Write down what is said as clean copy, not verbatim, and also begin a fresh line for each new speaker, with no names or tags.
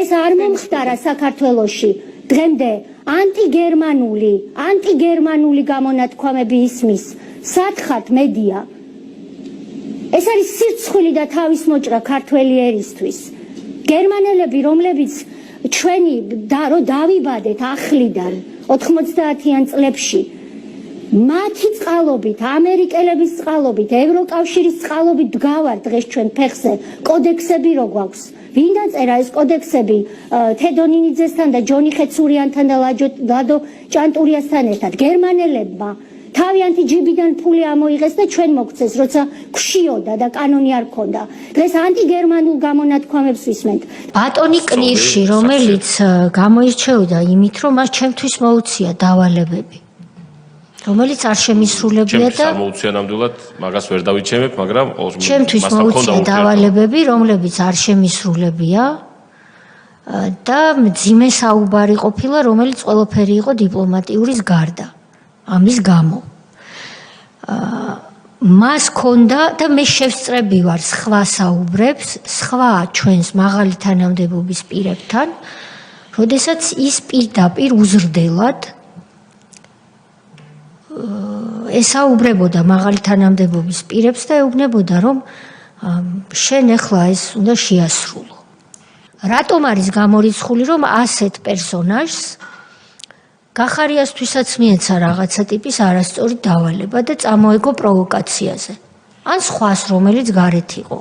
ეს არ მომხდარა საქართველოში. დღემდე ანტიგერმანული გამონათქვამები ისმის. სათხართ მედია. ეს არის სირცხვილი და თავის მოჭრა ქართველი ერისთვის. გერმანელები, რომლებიც ჩვენი რო დავიბადეთ ახლიდან 90-იან წლებში, მათი წყალობით, ამერიკელების წყალობით, ევროკავშირის წყალობით დგავართ დღეს ჩვენ ფეხზე კოდექსები რო გვაქვს. ვინ დაწერა ეს კოდექსები თედო ნინიძესთან და ჯონი ხეცურიანთან და ლადო ჭანტურიასთან ერთად? გერმანელებმა თავიანთი ჯიბიდან ფული ამოიღეს და ჩვენ მოგცეს, როცა გვშიოდა და კანონი არ ქონდა. დღეს ანტიგერმანულ გამონათქვამებს ვისმენთ.
ბატონი კნირში, რომელიც გამოირჩეოდა იმით, რომ მას ჩემთვის მოუწია დავალებები, რომელიც არ შემისრულებია და
მოუწია ნამდვილად მაგას ვერ დავიჩემებ, მაგრამ
ჩემთვის მოუწია დავალებები, რომლებიც არ შემისრულებია და მძიმე საუბარი ყოფილა, რომელიც ყველაფერი იყო დიპლომატიურის გარდა. ამის გამო მას ქონდა და მე შევსწრები ვარ სხვა საუბრებს, სხვა ჩვენს მაღალი თანამდებობის პირებთან, როდესაც ის პირდაპირ უზრდელად ესაუბრებოდა მაღალი თანამდებობის პირებს და ეუბნებოდა, რომ შენ ახლა ეს უნდა შეასრულო. რატომ არის გამორიცხული, რომ ასეთ პერსონაჟს გახარიასთვისაც მიეცა რაღაცა ტიპის არასწორი დავალება და წამოეგო პროვოკაციაზე. ან სხვას, რომელიც გარეთ იყო.